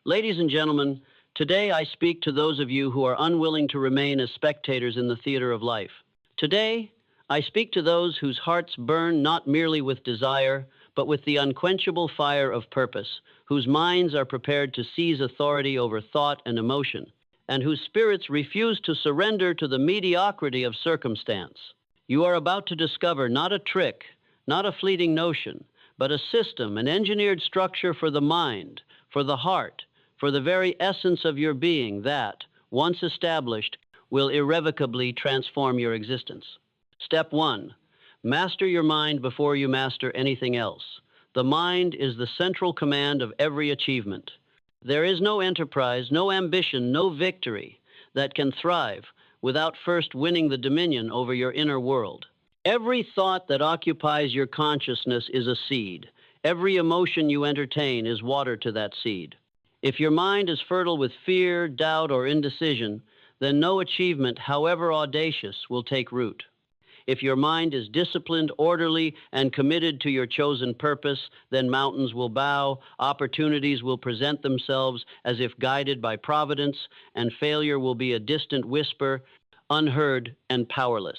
Ladies and gentlemen, today I speak to those of you who are unwilling to remain as spectators in the theater of life. Today, I speak to those whose hearts burn not merely with desire, but with the unquenchable fire of purpose, whose minds are prepared to seize authority over thought and emotion, and whose spirits refuse to surrender to the mediocrity of circumstance. You are about to discover not a trick, not a fleeting notion, but a system, an engineered structure for the mind, for the heart, for the very essence of your being that, once established, will irrevocably transform your existence. Step 1. Master your mind before you master anything else. The mind is the central command of every achievement. There is no enterprise, no ambition, no victory that can thrive without first winning the dominion over your inner world. Every thought that occupies your consciousness is a seed. Every emotion you entertain is water to that seed. If your mind is fertile with fear, doubt, or indecision, then no achievement, however audacious, will take root. If your mind is disciplined, orderly, and committed to your chosen purpose, then mountains will bow, opportunities will present themselves as if guided by providence, and failure will be a distant whisper, unheard and powerless.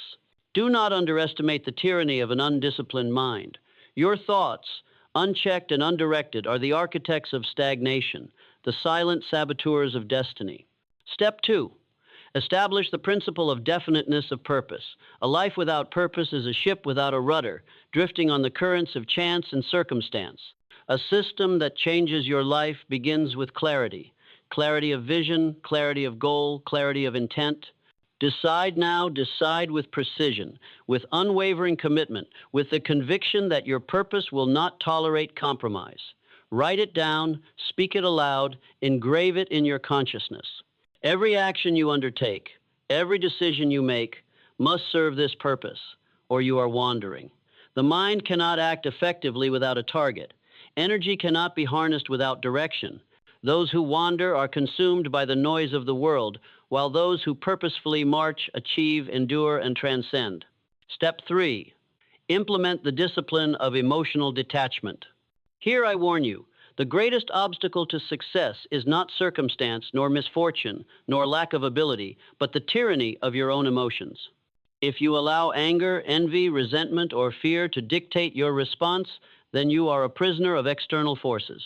Do not underestimate the tyranny of an undisciplined mind. Your thoughts, unchecked and undirected, are the architects of stagnation, the silent saboteurs of destiny. Step 2. Establish the principle of definiteness of purpose. A life without purpose is a ship without a rudder, drifting on the currents of chance and circumstance. A system that changes your life begins with clarity. Clarity of vision, clarity of goal, clarity of intent. Decide now, decide with precision, with unwavering commitment, with the conviction that your purpose will not tolerate compromise. Write it down, speak it aloud, engrave it in your consciousness. Every action you undertake, every decision you make, must serve this purpose, or you are wandering. The mind cannot act effectively without a target. Energy cannot be harnessed without direction. Those who wander are consumed by the noise of the world, while those who purposefully march achieve, endure, and transcend. Step 3. Implement the discipline of emotional detachment. Here I warn you, the greatest obstacle to success is not circumstance, nor misfortune, nor lack of ability, but the tyranny of your own emotions. If you allow anger, envy, resentment, or fear to dictate your response, then you are a prisoner of external forces.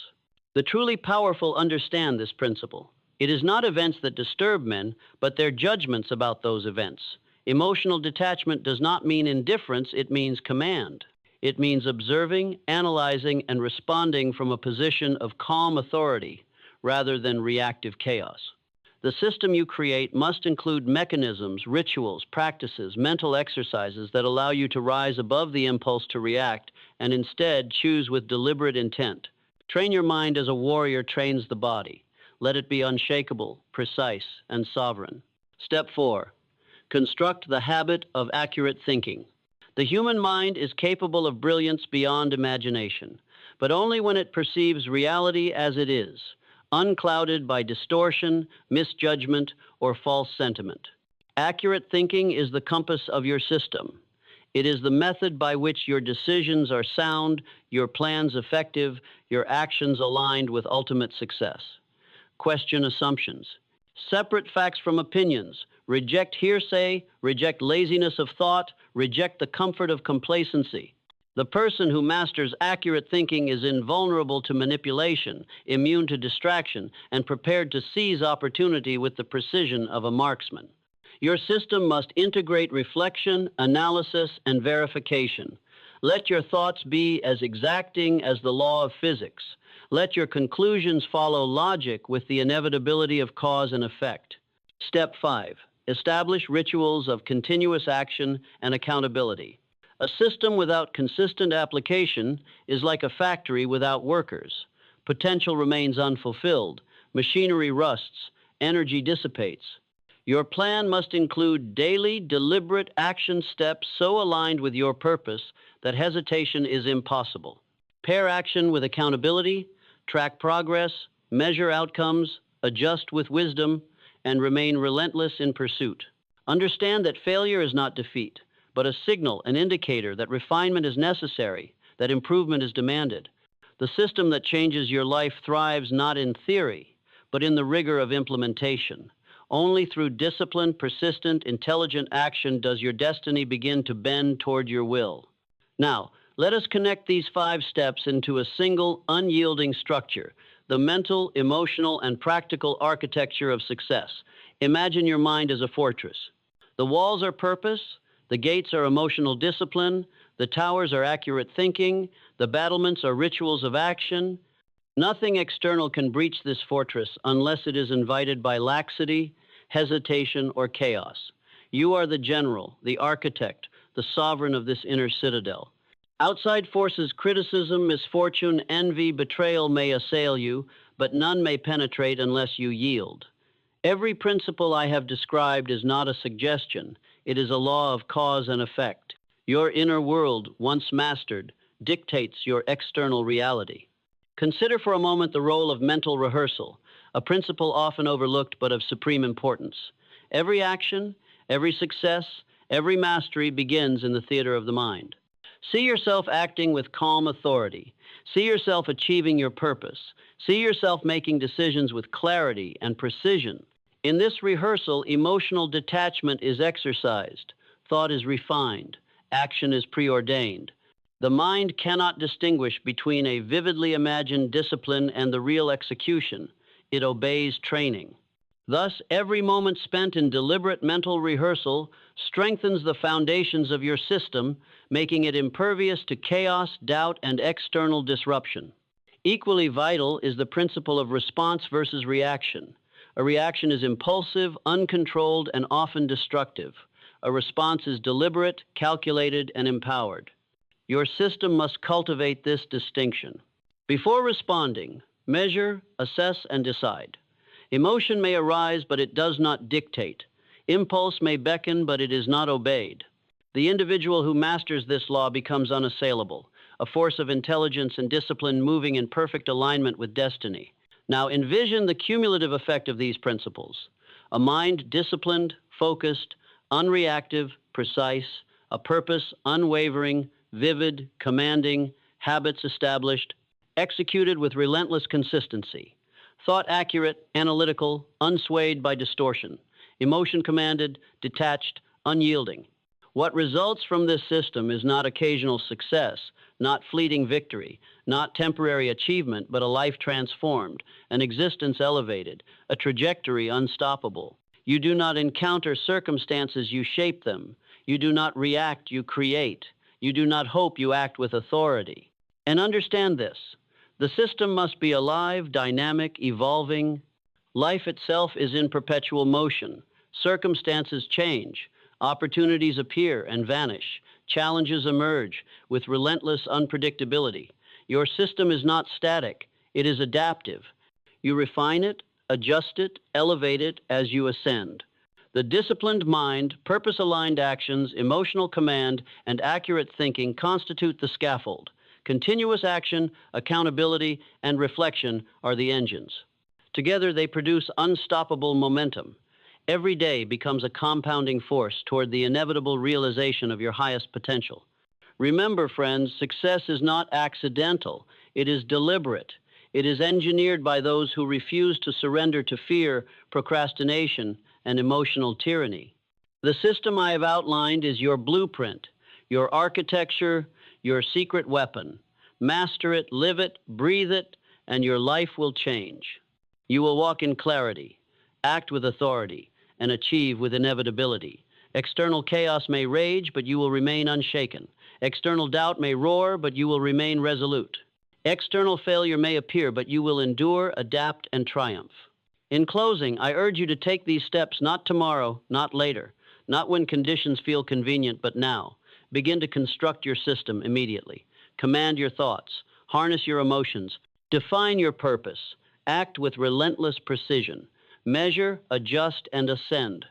The truly powerful understand this principle. It is not events that disturb men, but their judgments about those events. Emotional detachment does not mean indifference, it means command. It means observing, analyzing, and responding from a position of calm authority rather than reactive chaos. The system you create must include mechanisms, rituals, practices, mental exercises that allow you to rise above the impulse to react and instead choose with deliberate intent. Train your mind as a warrior trains the body. Let it be unshakable, precise, and sovereign. Step 4. Construct the habit of accurate thinking. The human mind is capable of brilliance beyond imagination, but only when it perceives reality as it is, unclouded by distortion, misjudgment, or false sentiment. Accurate thinking is the compass of your system. It is the method by which your decisions are sound, your plans effective, your actions aligned with ultimate success. Question assumptions. Separate facts from opinions. Reject hearsay, reject laziness of thought, reject the comfort of complacency. The person who masters accurate thinking is invulnerable to manipulation, immune to distraction, and prepared to seize opportunity with the precision of a marksman. Your system must integrate reflection, analysis, and verification. Let your thoughts be as exacting as the law of physics. Let your conclusions follow logic with the inevitability of cause and effect. Step 5. Establish rituals of continuous action and accountability. A system without consistent application is like a factory without workers. Potential remains unfulfilled, machinery rusts, energy dissipates. Your plan must include daily, deliberate action steps so aligned with your purpose that hesitation is impossible. Pair action with accountability, track progress, measure outcomes, adjust with wisdom, and remain relentless in pursuit. Understand that failure is not defeat, but a signal, an indicator that refinement is necessary, that improvement is demanded. The system that changes your life thrives not in theory, but in the rigor of implementation. Only through disciplined, persistent, intelligent action does your destiny begin to bend toward your will. Now, let us connect these 5 steps into a single, unyielding structure, the mental, emotional, and practical architecture of success. Imagine your mind as a fortress. The walls are purpose, the gates are emotional discipline, the towers are accurate thinking, the battlements are rituals of action. Nothing external can breach this fortress unless it is invited by laxity, hesitation, or chaos. You are the general, the architect, the sovereign of this inner citadel. Outside forces, criticism, misfortune, envy, betrayal may assail you, but none may penetrate unless you yield. Every principle I have described is not a suggestion. It is a law of cause and effect. Your inner world, once mastered, dictates your external reality. Consider for a moment the role of mental rehearsal, a principle often overlooked but of supreme importance. Every action, every success, every mastery begins in the theater of the mind. See yourself acting with calm authority. See yourself achieving your purpose. See yourself making decisions with clarity and precision. In this rehearsal, emotional detachment is exercised, thought is refined, action is preordained. The mind cannot distinguish between a vividly imagined discipline and the real execution. It obeys training. Thus, every moment spent in deliberate mental rehearsal strengthens the foundations of your system, making it impervious to chaos, doubt, and external disruption. Equally vital is the principle of response versus reaction. A reaction is impulsive, uncontrolled, and often destructive. A response is deliberate, calculated, and empowered. Your system must cultivate this distinction. Before responding, measure, assess, and decide. Emotion may arise, but it does not dictate. Impulse may beckon, but it is not obeyed. The individual who masters this law becomes unassailable, a force of intelligence and discipline moving in perfect alignment with destiny. Now envision the cumulative effect of these principles. A mind disciplined, focused, unreactive, precise, a purpose unwavering, vivid, commanding, habits established, executed with relentless consistency. Thought accurate, analytical, unswayed by distortion. Emotion commanded, detached, unyielding. What results from this system is not occasional success, not fleeting victory, not temporary achievement, but a life transformed, an existence elevated, a trajectory unstoppable. You do not encounter circumstances, you shape them. You do not react, you create. You do not hope, you act with authority. And understand this. The system must be alive, dynamic, evolving. Life itself is in perpetual motion. Circumstances change. Opportunities appear and vanish. Challenges emerge with relentless unpredictability. Your system is not static. It is adaptive. You refine it, adjust it, elevate it as you ascend. The disciplined mind, purpose-aligned actions, emotional command, and accurate thinking constitute the scaffold. Continuous action, accountability, and reflection are the engines. Together, they produce unstoppable momentum. Every day becomes a compounding force toward the inevitable realization of your highest potential. Remember, friends, success is not accidental. It is deliberate. It is engineered by those who refuse to surrender to fear, procrastination, and emotional tyranny. The system I have outlined is your blueprint, your architecture, your secret weapon. Master it, live it, breathe it, and your life will change. You will walk in clarity, act with authority, and achieve with inevitability. External chaos may rage, but you will remain unshaken. External doubt may roar, but you will remain resolute. External failure may appear, but you will endure, adapt, and triumph. In closing, I urge you to take these steps not tomorrow, not later, not when conditions feel convenient, but now. Begin to construct your system immediately. Command your thoughts. Harness your emotions. Define your purpose. Act with relentless precision. Measure, adjust, and ascend.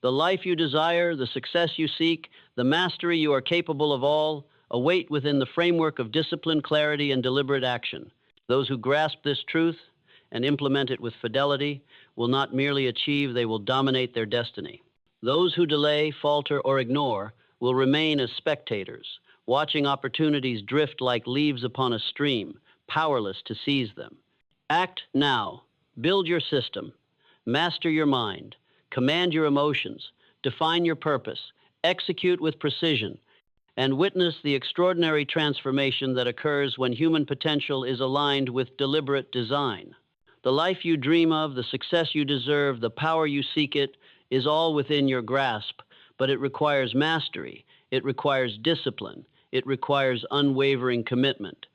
The life you desire, the success you seek, the mastery you are capable of all, await within the framework of discipline, clarity, and deliberate action. Those who grasp this truth and implement it with fidelity will not merely achieve, they will dominate their destiny. Those who delay, falter, or ignore will remain as spectators, watching opportunities drift like leaves upon a stream, powerless to seize them. Act now. Build your system. Master your mind. Command your emotions. Define your purpose. Execute with precision. And witness the extraordinary transformation that occurs when human potential is aligned with deliberate design. The life you dream of, the success you deserve, the power you seek it, is all within your grasp, but it requires mastery. It requires discipline. It requires unwavering commitment.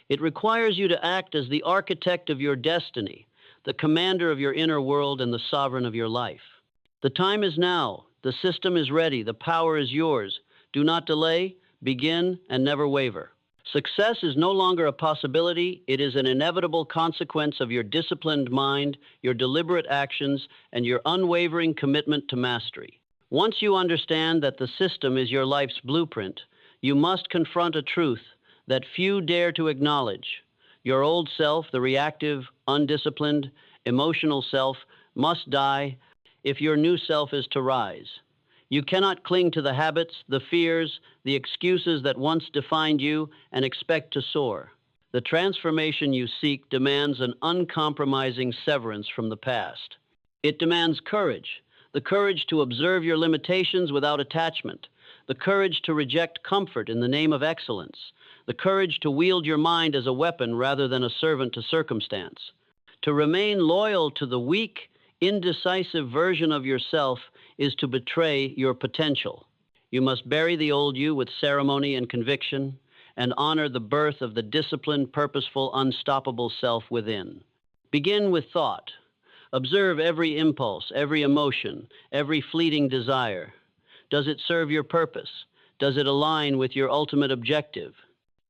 It requires you to act as the architect of your destiny, the commander of your inner world, and the sovereign of your life. The time is now. The system is ready. The power is yours. Do not delay, begin, and never waver. Success is no longer a possibility. It is an inevitable consequence of your disciplined mind, your deliberate actions, and your unwavering commitment to mastery. Once you understand that the system is your life's blueprint, you must confront a truth that few dare to acknowledge. Your old self, the reactive, undisciplined, emotional self, must die if your new self is to rise. You cannot cling to the habits, the fears, the excuses that once defined you and expect to soar. The transformation you seek demands an uncompromising severance from the past. It demands courage, the courage to observe your limitations without attachment, the courage to reject comfort in the name of excellence, the courage to wield your mind as a weapon rather than a servant to circumstance. To remain loyal to the weak, indecisive version of yourself is to betray your potential. You must bury the old you with ceremony and conviction and honor the birth of the disciplined, purposeful, unstoppable self within. Begin with thought. Observe every impulse, every emotion, every fleeting desire. Does it serve your purpose? Does it align with your ultimate objective?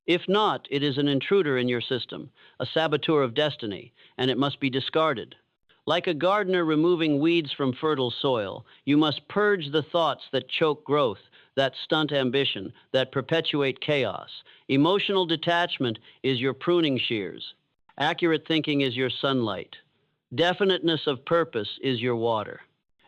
If not, it is an intruder in your system, a saboteur of destiny, and it must be discarded. Like a gardener removing weeds from fertile soil, you must purge the thoughts that choke growth, that stunt ambition, that perpetuate chaos. Emotional detachment is your pruning shears. Accurate thinking is your sunlight. Definiteness of purpose is your water.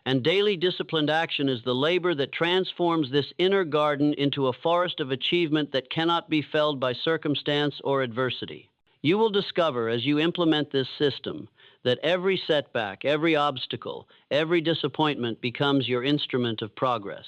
And daily disciplined action is the labor that transforms this inner garden into a forest of achievement that cannot be felled by circumstance or adversity. You will discover as you implement this system that every setback, every obstacle, every disappointment becomes your instrument of progress.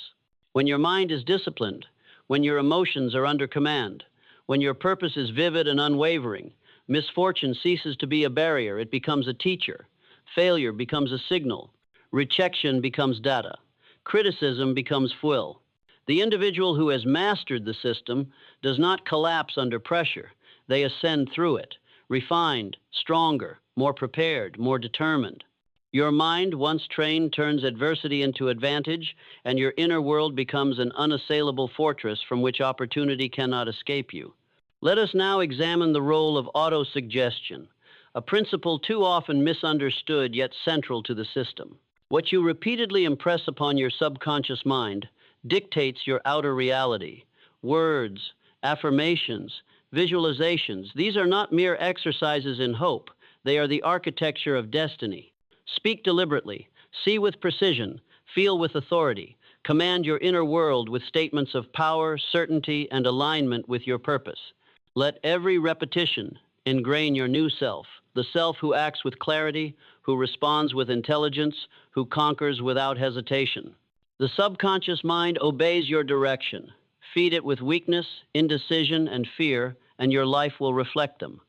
When your mind is disciplined, when your emotions are under command, when your purpose is vivid and unwavering, misfortune ceases to be a barrier, it becomes a teacher. Failure becomes a signal. Rejection becomes data. Criticism becomes fuel. The individual who has mastered the system does not collapse under pressure. They ascend through it, refined, stronger, more prepared, more determined. Your mind, once trained, turns adversity into advantage, and your inner world becomes an unassailable fortress from which opportunity cannot escape you. Let us now examine the role of autosuggestion, a principle too often misunderstood yet central to the system. What you repeatedly impress upon your subconscious mind dictates your outer reality. Words, affirmations, visualizations, these are not mere exercises in hope. They are the architecture of destiny. Speak deliberately, see with precision, feel with authority, command your inner world with statements of power, certainty, and alignment with your purpose. Let every repetition ingrain your new self, the self who acts with clarity, who responds with intelligence, who conquers without hesitation. The subconscious mind obeys your direction. Feed it with weakness, indecision, and fear, and your life will reflect them.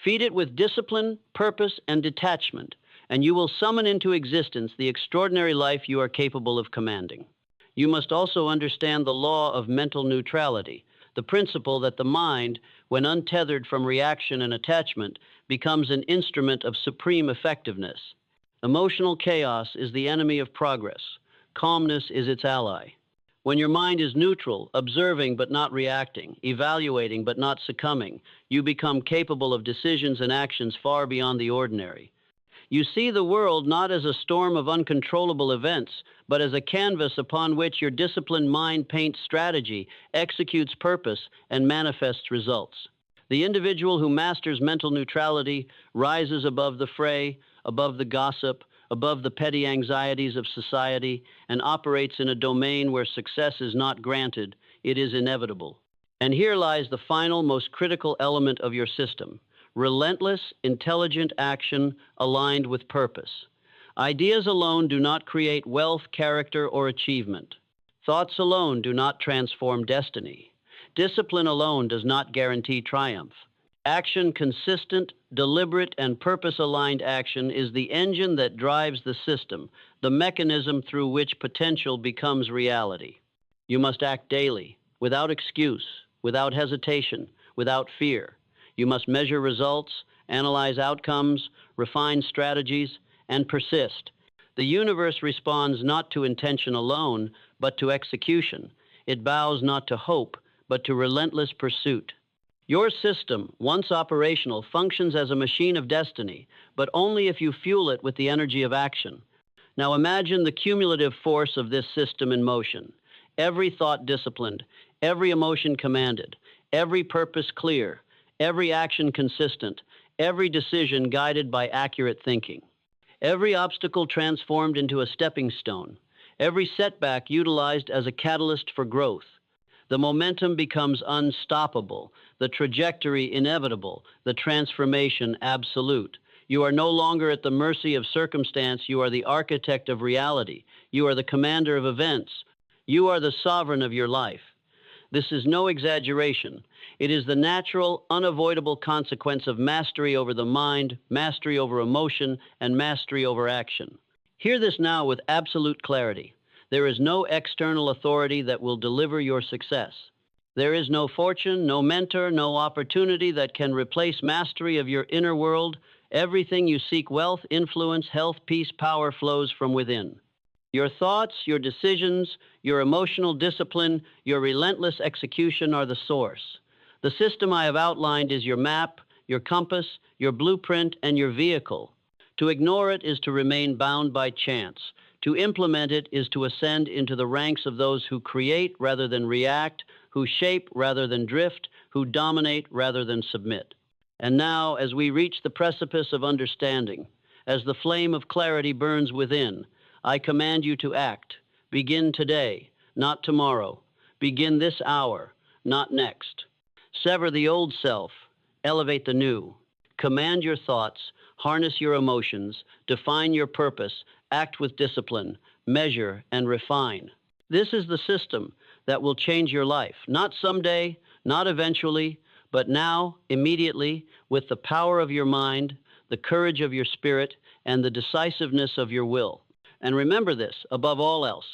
Feed it with discipline, purpose, and detachment, and you will summon into existence the extraordinary life you are capable of commanding. You must also understand the law of mental neutrality, the principle that the mind, when untethered from reaction and attachment, becomes an instrument of supreme effectiveness. Emotional chaos is the enemy of progress. Calmness is its ally. When your mind is neutral, observing but not reacting, evaluating but not succumbing, you become capable of decisions and actions far beyond the ordinary. You see the world not as a storm of uncontrollable events, but as a canvas upon which your disciplined mind paints strategy, executes purpose, and manifests results. The individual who masters mental neutrality rises above the fray, above the gossip, above the petty anxieties of society, and operates in a domain where success is not granted, it is inevitable. And here lies the final, most critical element of your system. relentless, intelligent action aligned with purpose. Ideas alone do not create wealth, character, or achievement. Thoughts alone do not transform destiny. Discipline alone does not guarantee triumph. Action, consistent, deliberate, and purpose-aligned action is the engine that drives the system, the mechanism through which potential becomes reality. You must act daily, without excuse, without hesitation, without fear. You must measure results, analyze outcomes, refine strategies, and persist. The universe responds not to intention alone, but to execution. It bows not to hope, but to relentless pursuit. Your system, once operational, functions as a machine of destiny, but only if you fuel it with the energy of action. Now imagine the cumulative force of this system in motion. Every thought disciplined, every emotion commanded, every purpose clear, every action consistent, every decision guided by accurate thinking. Every obstacle transformed into a stepping stone, every setback utilized as a catalyst for growth. The momentum becomes unstoppable, the trajectory inevitable, the transformation absolute. You are no longer at the mercy of circumstance, you are the architect of reality. You are the commander of events. You are the sovereign of your life. This is no exaggeration. It is the natural, unavoidable consequence of mastery over the mind, mastery over emotion, and mastery over action. Hear this now with absolute clarity. There is no external authority that will deliver your success. There is no fortune, no mentor, no opportunity that can replace mastery of your inner world. Everything you seek, wealth, influence, health, peace, power, flows from within. Your thoughts, your decisions, your emotional discipline, your relentless execution are the source. The system I have outlined is your map, your compass, your blueprint, and your vehicle. To ignore it is to remain bound by chance. To implement it is to ascend into the ranks of those who create rather than react, who shape rather than drift, who dominate rather than submit. And now, as we reach the precipice of understanding, as the flame of clarity burns within, I command you to act. Begin today, not tomorrow. Begin this hour, not next. Sever the old self, elevate the new. Command your thoughts, harness your emotions, define your purpose, act with discipline, measure, and refine. This is the system that will change your life, not someday, not eventually, but now, immediately, with the power of your mind, the courage of your spirit, and the decisiveness of your will. And remember this, above all else,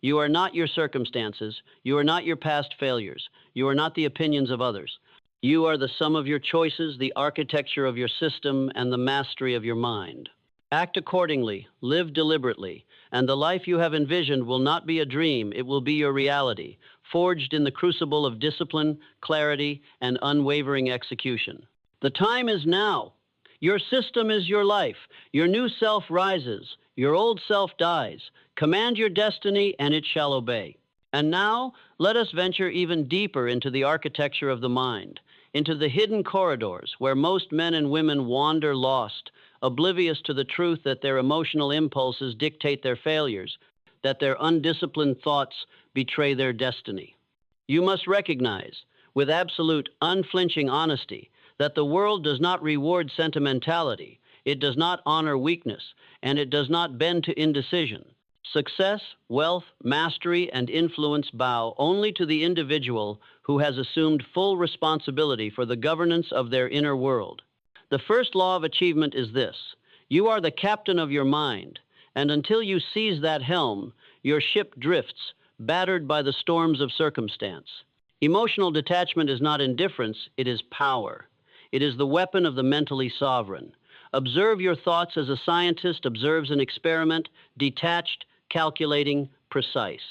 you are not your circumstances, you are not your past failures, you are not the opinions of others. You are the sum of your choices, the architecture of your system, and the mastery of your mind. Act accordingly, live deliberately, and the life you have envisioned will not be a dream, it will be your reality, forged in the crucible of discipline, clarity, and unwavering execution. The time is now. Your system is your life. Your new self rises. Your old self dies. Command your destiny, and it shall obey. And now, let us venture even deeper into the architecture of the mind, into the hidden corridors where most men and women wander lost, oblivious to the truth that their emotional impulses dictate their failures, that their undisciplined thoughts betray their destiny. You must recognize, with absolute, unflinching honesty, that the world does not reward sentimentality, it does not honor weakness, and it does not bend to indecision. Success, wealth, mastery, and influence bow only to the individual who has assumed full responsibility for the governance of their inner world. The first law of achievement is this: you are the captain of your mind, and until you seize that helm, your ship drifts, battered by the storms of circumstance. Emotional detachment is not indifference, it is power. It is the weapon of the mentally sovereign. Observe your thoughts as a scientist observes an experiment, detached, calculating, precise.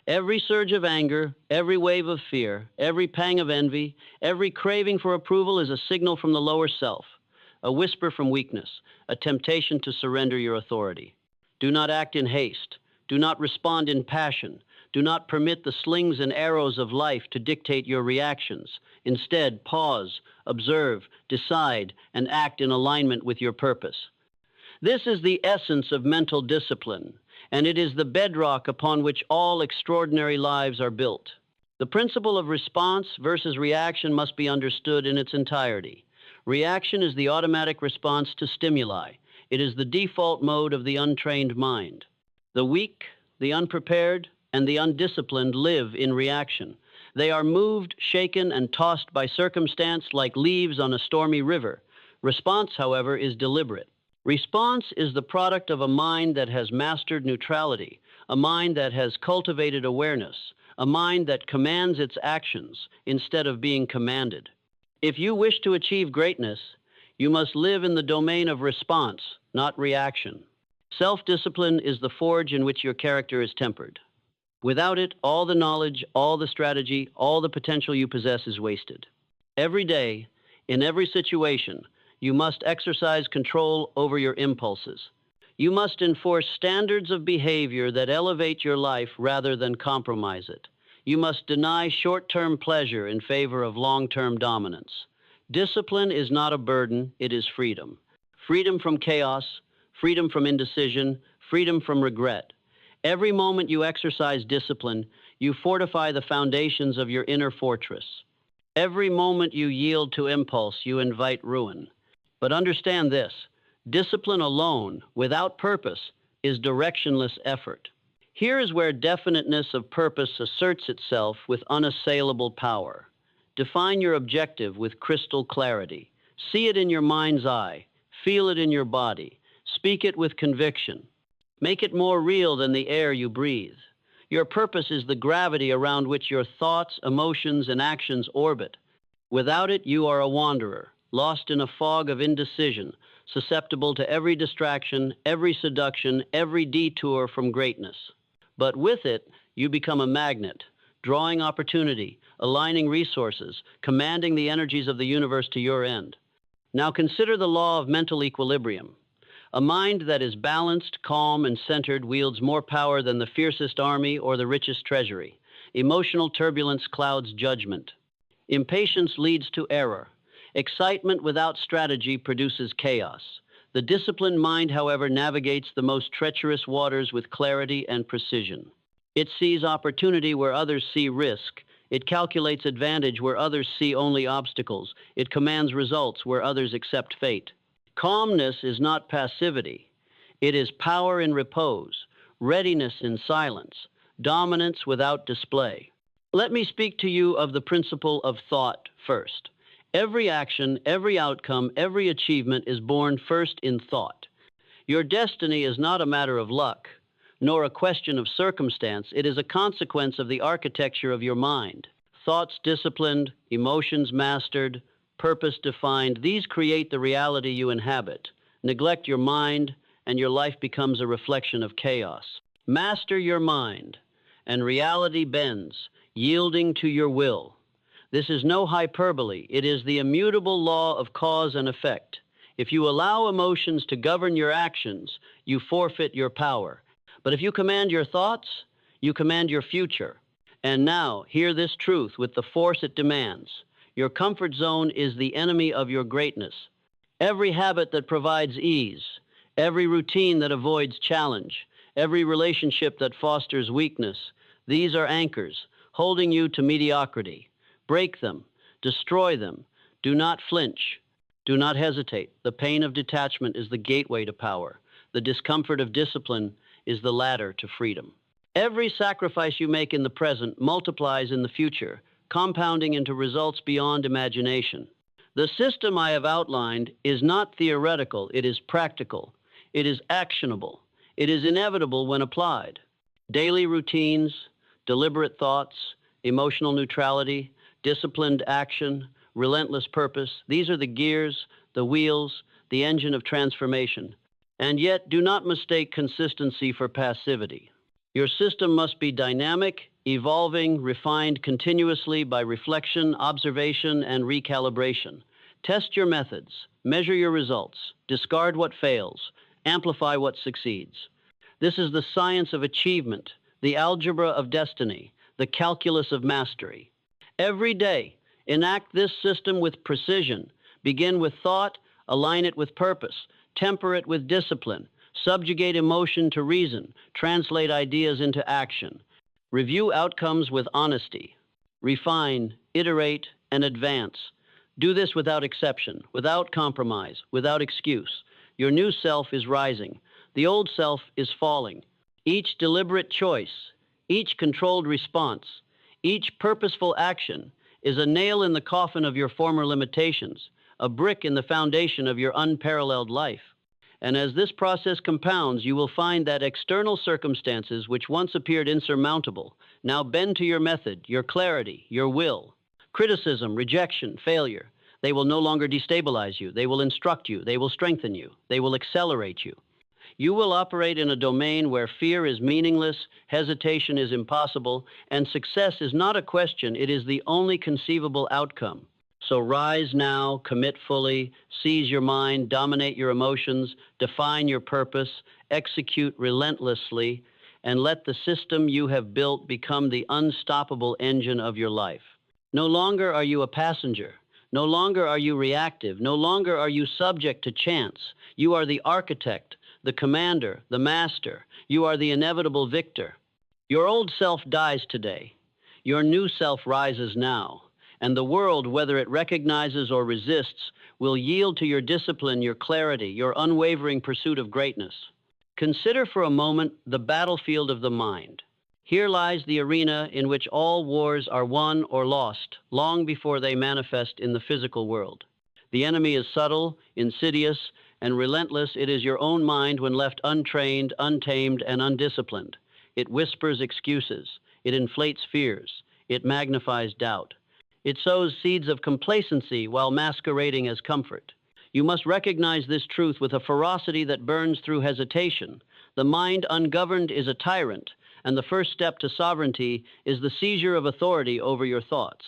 Every surge of anger, every wave of fear, every pang of envy, every craving for approval is a signal from the lower self, a whisper from weakness, a temptation to surrender your authority. Do not act in haste. Do not respond in passion. Do not permit the slings and arrows of life to dictate your reactions. Instead, pause, observe, decide, and act in alignment with your purpose. This is the essence of mental discipline, and it is the bedrock upon which all extraordinary lives are built. The principle of response versus reaction must be understood in its entirety. Reaction is the automatic response to stimuli. It is the default mode of the untrained mind. The weak, the unprepared, and the undisciplined live in reaction. They are moved, shaken, and tossed by circumstance like leaves on a stormy river. Response, however, is deliberate. Response is the product of a mind that has mastered neutrality, a mind that has cultivated awareness, a mind that commands its actions instead of being commanded. If you wish to achieve greatness, you must live in the domain of response, not reaction. Self-discipline is the forge in which your character is tempered. Without it, all the knowledge, all the strategy, all the potential you possess is wasted. Every day, in every situation, you must exercise control over your impulses. You must enforce standards of behavior that elevate your life rather than compromise it. You must deny short-term pleasure in favor of long-term dominance. Discipline is not a burden, it is freedom. Freedom from chaos, freedom from indecision, freedom from regret. Every moment you exercise discipline, you fortify the foundations of your inner fortress. Every moment you yield to impulse, you invite ruin. But understand this, discipline alone, without purpose, is directionless effort. Here is where definiteness of purpose asserts itself with unassailable power. Define your objective with crystal clarity. See it in your mind's eye. Feel it in your body. Speak it with conviction. Make it more real than the air you breathe. Your purpose is the gravity around which your thoughts, emotions, and actions orbit. Without it, you are a wanderer, lost in a fog of indecision, susceptible to every distraction, every seduction, every detour from greatness. But with it, you become a magnet, drawing opportunity, aligning resources, commanding the energies of the universe to your end. Now consider the law of mental equilibrium. A mind that is balanced, calm, and centered wields more power than the fiercest army or the richest treasury. Emotional turbulence clouds judgment. Impatience leads to error. Excitement without strategy produces chaos. The disciplined mind, however, navigates the most treacherous waters with clarity and precision. It sees opportunity where others see risk. It calculates advantage where others see only obstacles. It commands results where others accept fate. Calmness is not passivity. It is power in repose, readiness in silence, dominance without display. Let me speak to you of the principle of thought first. Every action, every outcome, every achievement is born first in thought. Your destiny is not a matter of luck, nor a question of circumstance. It is a consequence of the architecture of your mind. Thoughts disciplined, emotions mastered, purpose defined, these create the reality you inhabit. Neglect your mind, and your life becomes a reflection of chaos. Master your mind, and reality bends, yielding to your will. This is no hyperbole. It is the immutable law of cause and effect. If you allow emotions to govern your actions, you forfeit your power. But if you command your thoughts, you command your future. And now, hear this truth with the force it demands. Your comfort zone is the enemy of your greatness. Every habit that provides ease, every routine that avoids challenge, every relationship that fosters weakness, these are anchors, holding you to mediocrity. Break them, destroy them. Do not flinch. Do not hesitate. The pain of detachment is the gateway to power. The discomfort of discipline is the ladder to freedom. Every sacrifice you make in the present multiplies in the future, compounding into results beyond imagination. The system I have outlined is not theoretical, it is practical. It is actionable. It is inevitable when applied. Daily routines, deliberate thoughts, emotional neutrality, disciplined action, relentless purpose, these are the gears, the wheels, the engine of transformation. And yet, do not mistake consistency for passivity. Your system must be dynamic, evolving, refined continuously by reflection, observation, and recalibration. Test your methods, measure your results, discard what fails, amplify what succeeds. This is the science of achievement, the algebra of destiny, the calculus of mastery. Every day, enact this system with precision. Begin with thought, align it with purpose, temper it with discipline, subjugate emotion to reason, translate ideas into action. Review outcomes with honesty. Refine, iterate, and advance. Do this without exception, without compromise, without excuse. Your new self is rising. The old self is falling. Each deliberate choice, each controlled response, each purposeful action is a nail in the coffin of your former limitations, a brick in the foundation of your unparalleled life. And as this process compounds, you will find that external circumstances which once appeared insurmountable now bend to your method, your clarity, your will. Criticism, rejection, failure, they will no longer destabilize you. They will instruct you. They will strengthen you. They will accelerate you. You will operate in a domain where fear is meaningless, hesitation is impossible, and success is not a question, it is the only conceivable outcome. So rise now, commit fully, seize your mind, dominate your emotions, define your purpose, execute relentlessly, and let the system you have built become the unstoppable engine of your life. No longer are you a passenger. No longer are you reactive. No longer are you subject to chance. You are the architect, the commander, the master. You are the inevitable victor. Your old self dies today. Your new self rises now. And the world, whether it recognizes or resists, will yield to your discipline, your clarity, your unwavering pursuit of greatness. Consider for a moment the battlefield of the mind. Here lies the arena in which all wars are won or lost, long before they manifest in the physical world. The enemy is subtle, insidious, and relentless. It is your own mind when left untrained, untamed, and undisciplined. It whispers excuses. It inflates fears. It magnifies doubt. It sows seeds of complacency while masquerading as comfort. You must recognize this truth with a ferocity that burns through hesitation. The mind ungoverned is a tyrant, and the first step to sovereignty is the seizure of authority over your thoughts.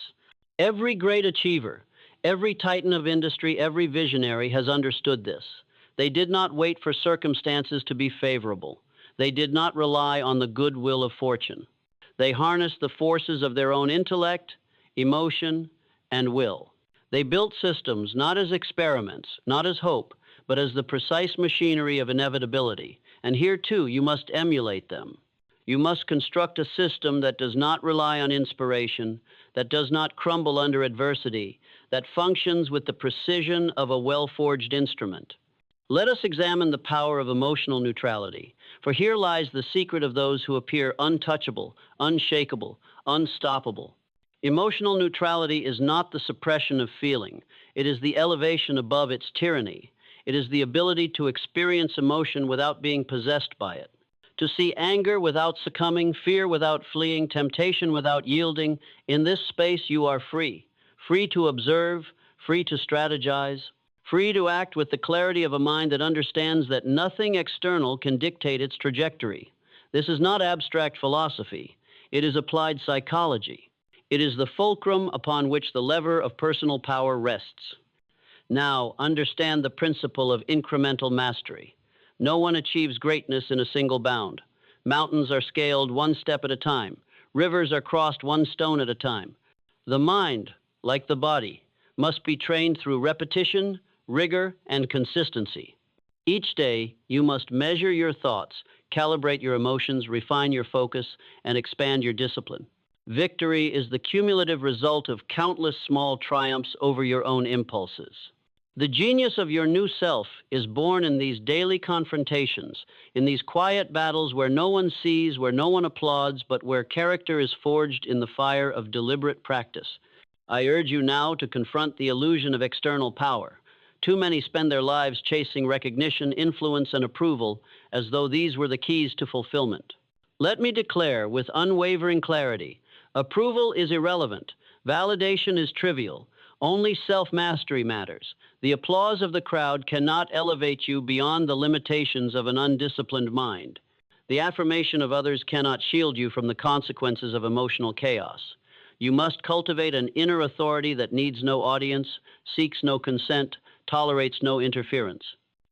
Every great achiever, every titan of industry, every visionary has understood this. They did not wait for circumstances to be favorable. They did not rely on the goodwill of fortune. They harnessed the forces of their own intellect, emotion, and will. They built systems not as experiments, not as hope, but as the precise machinery of inevitability. And here, too, you must emulate them. You must construct a system that does not rely on inspiration, that does not crumble under adversity, that functions with the precision of a well-forged instrument. Let us examine the power of emotional neutrality, for here lies the secret of those who appear untouchable, unshakable, unstoppable. Emotional neutrality is not the suppression of feeling. It is the elevation above its tyranny. It is the ability to experience emotion without being possessed by it. To see anger without succumbing, fear without fleeing, temptation without yielding. In this space you are free. Free to observe, free to strategize, free to act with the clarity of a mind that understands that nothing external can dictate its trajectory. This is not abstract philosophy. It is applied psychology. It is the fulcrum upon which the lever of personal power rests. Now, understand the principle of incremental mastery. No one achieves greatness in a single bound. Mountains are scaled one step at a time. Rivers are crossed one stone at a time. The mind, like the body, must be trained through repetition, rigor, and consistency. Each day, you must measure your thoughts, calibrate your emotions, refine your focus, and expand your discipline. Victory is the cumulative result of countless small triumphs over your own impulses. The genius of your new self is born in these daily confrontations, in these quiet battles where no one sees, where no one applauds, but where character is forged in the fire of deliberate practice. I urge you now to confront the illusion of external power. Too many spend their lives chasing recognition, influence, and approval as though these were the keys to fulfillment. Let me declare with unwavering clarity, approval is irrelevant. Validation is trivial. Only self-mastery matters. The applause of the crowd cannot elevate you beyond the limitations of an undisciplined mind. The affirmation of others cannot shield you from the consequences of emotional chaos. You must cultivate an inner authority that needs no audience, seeks no consent, tolerates no interference.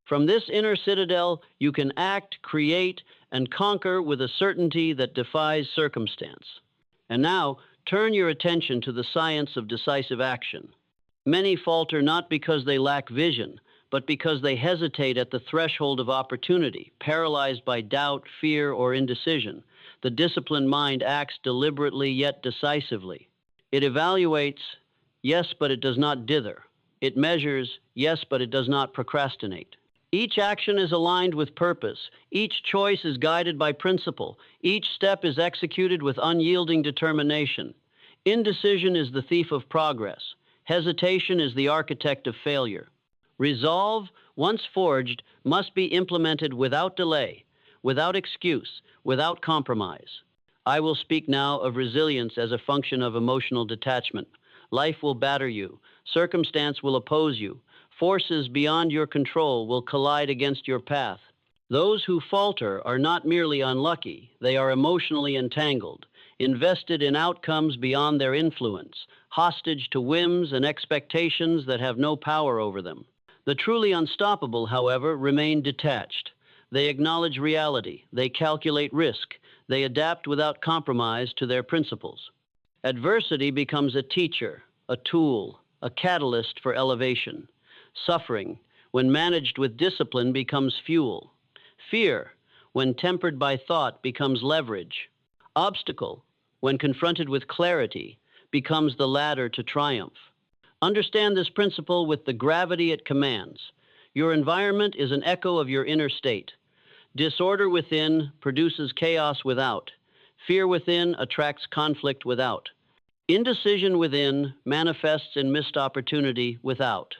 From this inner citadel, you can act, create, and conquer with a certainty that defies circumstance. And now, turn your attention to the science of decisive action. Many falter not because they lack vision, but because they hesitate at the threshold of opportunity, paralyzed by doubt, fear, or indecision. The disciplined mind acts deliberately yet decisively. It evaluates, yes, but it does not dither. It measures, yes, but it does not procrastinate. Each action is aligned with purpose. Each choice is guided by principle. Each step is executed with unyielding determination. Indecision is the thief of progress. Hesitation is the architect of failure. Resolve, once forged, must be implemented without delay, without excuse, without compromise. I will speak now of resilience as a function of emotional detachment. Life will batter you. Circumstance will oppose you. Forces beyond your control will collide against your path. Those who falter are not merely unlucky, they are emotionally entangled, invested in outcomes beyond their influence, hostage to whims and expectations that have no power over them. The truly unstoppable, however, remain detached. They acknowledge reality, they calculate risk, they adapt without compromise to their principles. Adversity becomes a teacher, a tool, a catalyst for elevation. Suffering, when managed with discipline, becomes fuel. Fear, when tempered by thought, becomes leverage. Obstacle, when confronted with clarity, becomes the ladder to triumph. Understand this principle with the gravity it commands. Your environment is an echo of your inner state. Disorder within produces chaos without. Fear within attracts conflict without. Indecision within manifests in missed opportunity without.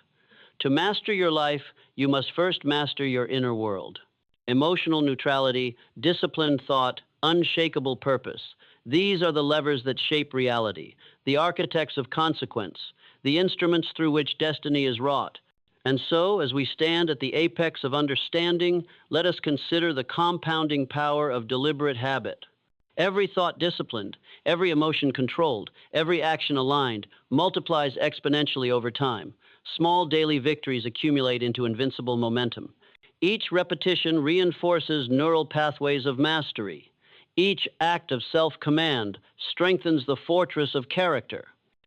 To master your life, you must first master your inner world. Emotional neutrality, disciplined thought, unshakable purpose. These are the levers that shape reality, the architects of consequence, the instruments through which destiny is wrought. And so, as we stand at the apex of understanding, let us consider the compounding power of deliberate habit. Every thought disciplined, every emotion controlled, every action aligned, multiplies exponentially over time. Small daily victories accumulate into invincible momentum. Each repetition reinforces neural pathways of mastery. Each act of self-command strengthens the fortress of character.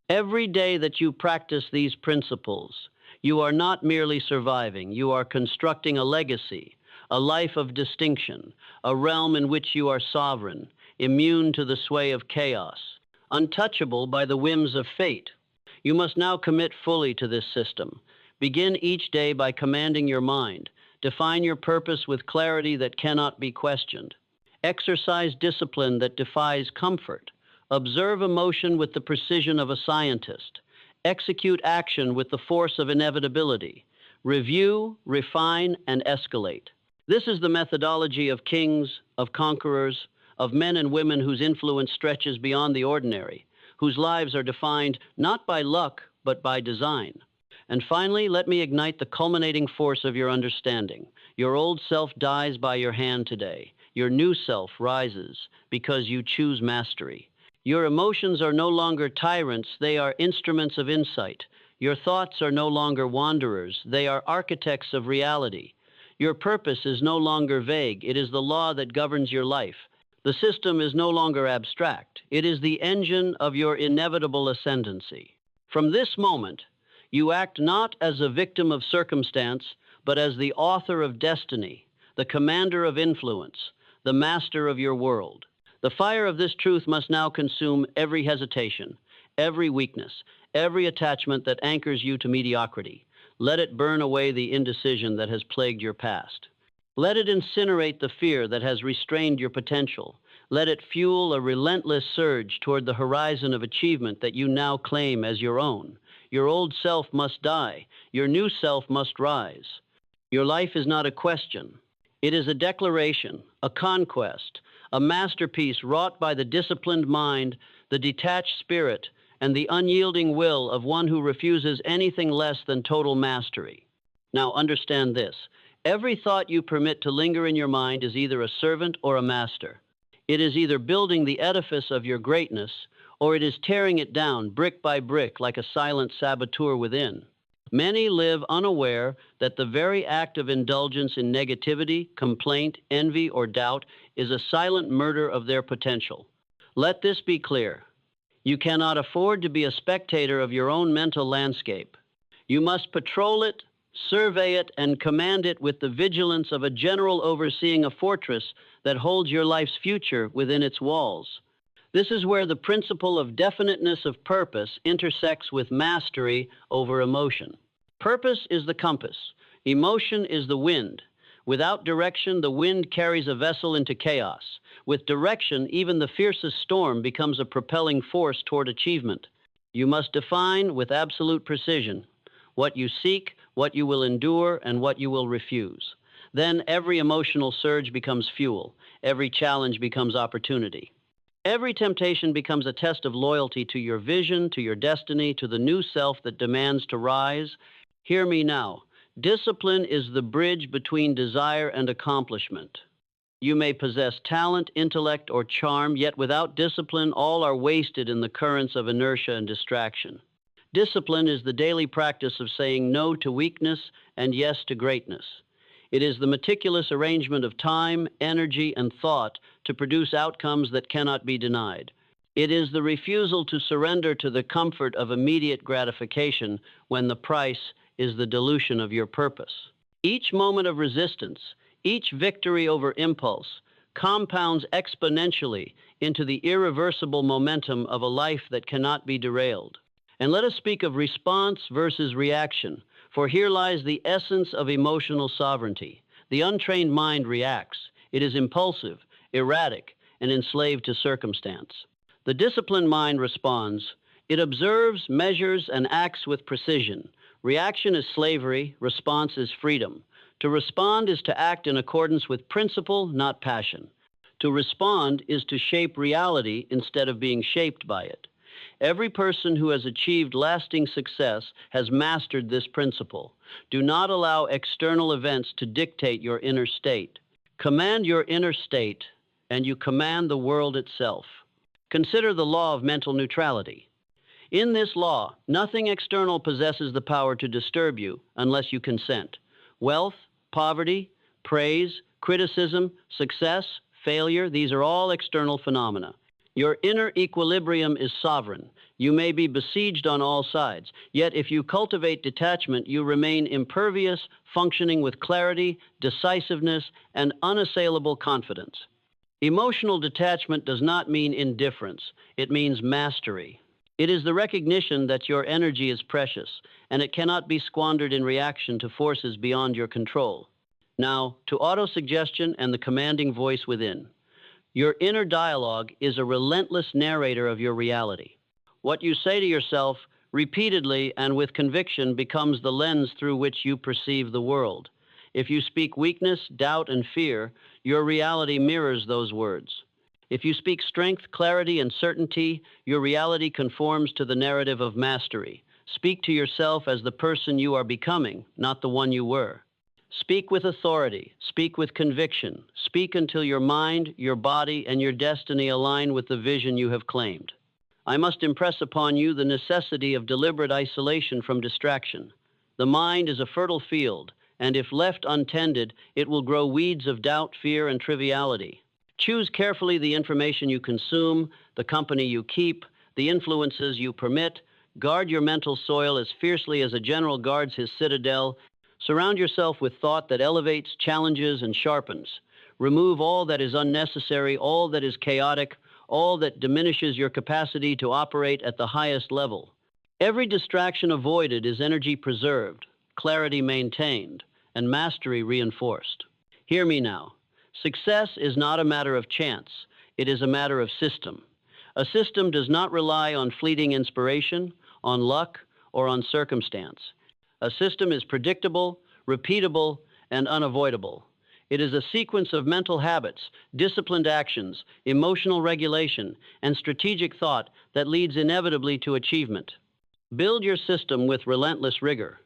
Every day that you practice these principles, you are not merely surviving, you are constructing a legacy, a life of distinction, a realm in which you are sovereign, immune to the sway of chaos, untouchable by the whims of fate. You must now commit fully to this system. Begin each day by commanding your mind. Define your purpose with clarity that cannot be questioned. Exercise discipline that defies comfort. Observe emotion with the precision of a scientist. Execute action with the force of inevitability. Review, refine, and escalate. This is the methodology of kings, of conquerors, of men and women whose influence stretches beyond the ordinary, whose lives are defined not by luck, but by design. And finally, let me ignite the culminating force of your understanding. Your old self dies by your hand today. Your new self rises because you choose mastery. Your emotions are no longer tyrants, they are instruments of insight. Your thoughts are no longer wanderers, they are architects of reality. Your purpose is no longer vague, it is the law that governs your life. The system is no longer abstract, it is the engine of your inevitable ascendancy. From this moment, you act not as a victim of circumstance, but as the author of destiny, the commander of influence, the master of your world. The fire of this truth must now consume every hesitation, every weakness, every attachment that anchors you to mediocrity. Let it burn away the indecision that has plagued your past. Let it incinerate the fear that has restrained your potential. Let it fuel a relentless surge toward the horizon of achievement that you now claim as your own. Your old self must die. Your new self must rise. Your life is not a question. It is a declaration, a conquest, a masterpiece wrought by the disciplined mind, the detached spirit, and the unyielding will of one who refuses anything less than total mastery. Now understand this. Every thought you permit to linger in your mind is either a servant or a master. It is either building the edifice of your greatness, or it is tearing it down brick by brick like a silent saboteur within. Many live unaware that the very act of indulgence in negativity, complaint, envy, or doubt is a silent murder of their potential. Let this be clear. You cannot afford to be a spectator of your own mental landscape. You must patrol it, survey it, and command it with the vigilance of a general overseeing a fortress that holds your life's future within its walls. This is where the principle of definiteness of purpose intersects with mastery over emotion. Purpose is the compass. Emotion is the wind. Without direction, the wind carries a vessel into chaos. With direction, even the fiercest storm becomes a propelling force toward achievement. You must define with absolute precision what you seek, what you will endure, and what you will refuse. Then every emotional surge becomes fuel. Every challenge becomes opportunity. Every temptation becomes a test of loyalty to your vision, to your destiny, to the new self that demands to rise. Hear me now. Discipline is the bridge between desire and accomplishment. You may possess talent, intellect, or charm, yet without discipline, all are wasted in the currents of inertia and distraction. Discipline is the daily practice of saying no to weakness and yes to greatness. It is the meticulous arrangement of time, energy, and thought to produce outcomes that cannot be denied. It is the refusal to surrender to the comfort of immediate gratification when the price is the dilution of your purpose. Each moment of resistance, each victory over impulse, compounds exponentially into the irreversible momentum of a life that cannot be derailed. And let us speak of response versus reaction, for here lies the essence of emotional sovereignty. The untrained mind reacts. It is impulsive, erratic, and enslaved to circumstance. The disciplined mind responds. It observes, measures, and acts with precision. Reaction is slavery, response is freedom. To respond is to act in accordance with principle, not passion. To respond is to shape reality instead of being shaped by it. Every person who has achieved lasting success has mastered this principle. Do not allow external events to dictate your inner state. Command your inner state, and you command the world itself. Consider the law of mental neutrality. In this law, nothing external possesses the power to disturb you unless you consent. Wealth, poverty, praise, criticism, success, failure, these are all external phenomena. Your inner equilibrium is sovereign. You may be besieged on all sides, yet if you cultivate detachment, you remain impervious, functioning with clarity, decisiveness, and unassailable confidence. Emotional detachment does not mean indifference. It means mastery. It is the recognition that your energy is precious, and it cannot be squandered in reaction to forces beyond your control. Now, to autosuggestion and the commanding voice within. Your inner dialogue is a relentless narrator of your reality. What you say to yourself repeatedly and with conviction becomes the lens through which you perceive the world. If you speak weakness, doubt, and fear, your reality mirrors those words. If you speak strength, clarity, and certainty, your reality conforms to the narrative of mastery. Speak to yourself as the person you are becoming, not the one you were. Speak with authority. Speak with conviction. Speak until your mind, your body, and your destiny align with the vision you have claimed. I must impress upon you the necessity of deliberate isolation from distraction. The mind is a fertile field, and if left untended, it will grow weeds of doubt, fear, and triviality. Choose carefully the information you consume, the company you keep, the influences you permit. Guard your mental soil as fiercely as a general guards his citadel. Surround yourself with thought that elevates, challenges, and sharpens. Remove all that is unnecessary, all that is chaotic, all that diminishes your capacity to operate at the highest level. Every distraction avoided is energy preserved, clarity maintained, and mastery reinforced. Hear me now. Success is not a matter of chance. It is a matter of system. A system does not rely on fleeting inspiration, on luck, or on circumstance. A system is predictable, repeatable, and unavoidable. It is a sequence of mental habits, disciplined actions, emotional regulation, and strategic thought that leads inevitably to achievement. Build your system with relentless rigor.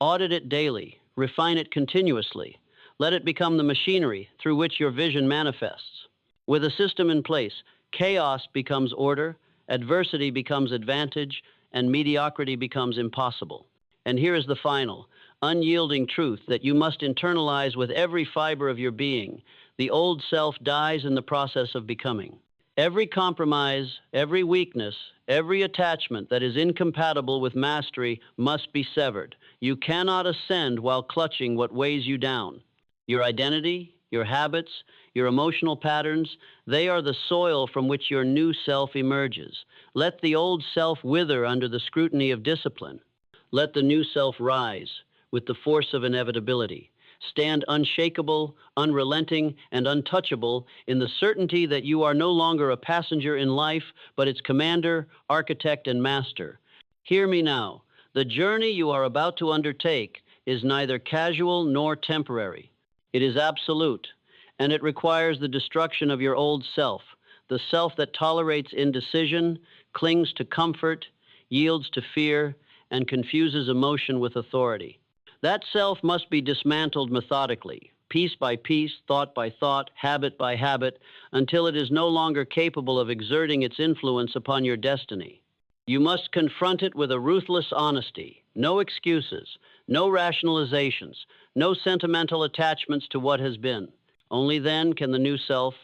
Audit it daily. Refine it continuously. Let it become the machinery through which your vision manifests. With a system in place, chaos becomes order, adversity becomes advantage, and mediocrity becomes impossible. And here is the final, unyielding truth that you must internalize with every fiber of your being. The old self dies in the process of becoming. Every compromise, every weakness, every attachment that is incompatible with mastery must be severed. You cannot ascend while clutching what weighs you down. Your identity, your habits, your emotional patterns, they are the soil from which your new self emerges. Let the old self wither under the scrutiny of discipline. Let the new self rise with the force of inevitability. Stand unshakable, unrelenting, and untouchable in the certainty that you are no longer a passenger in life, but its commander, architect, and master. Hear me now. The journey you are about to undertake is neither casual nor temporary. It is absolute, and it requires the destruction of your old self, the self that tolerates indecision, clings to comfort, yields to fear, and confuses emotion with authority. That self must be dismantled methodically, piece by piece, thought by thought, habit by habit, until it is no longer capable of exerting its influence upon your destiny. You must confront it with a ruthless honesty, no excuses, no rationalizations, no sentimental attachments to what has been. Only then can the new self,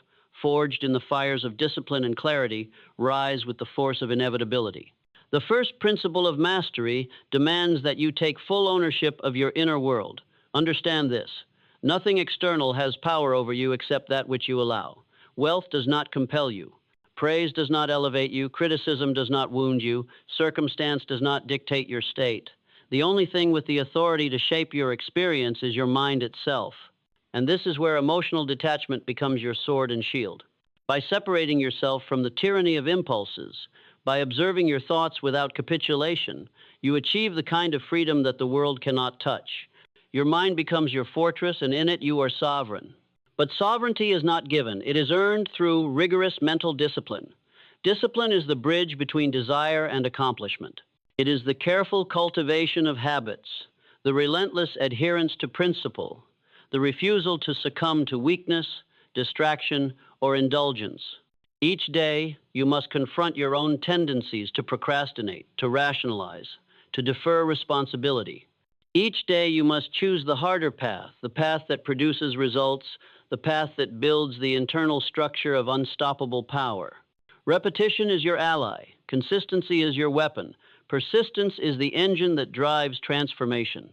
forged in the fires of discipline and clarity, rise with the force of inevitability. The first principle of mastery demands that you take full ownership of your inner world. Understand this. Nothing external has power over you except that which you allow. Wealth does not compel you. Praise does not elevate you. Criticism does not wound you. Circumstance does not dictate your state. The only thing with the authority to shape your experience is your mind itself. And this is where emotional detachment becomes your sword and shield. By separating yourself from the tyranny of impulses, by observing your thoughts without capitulation, you achieve the kind of freedom that the world cannot touch. Your mind becomes your fortress, and in it you are sovereign. But sovereignty is not given. It is earned through rigorous mental discipline. Discipline is the bridge between desire and accomplishment. It is the careful cultivation of habits, the relentless adherence to principle, the refusal to succumb to weakness, distraction, or indulgence. Each day, you must confront your own tendencies to procrastinate, to rationalize, to defer responsibility. Each day, you must choose the harder path, the path that produces results, the path that builds the internal structure of unstoppable power. Repetition is your ally. Consistency is your weapon. Persistence is the engine that drives transformation.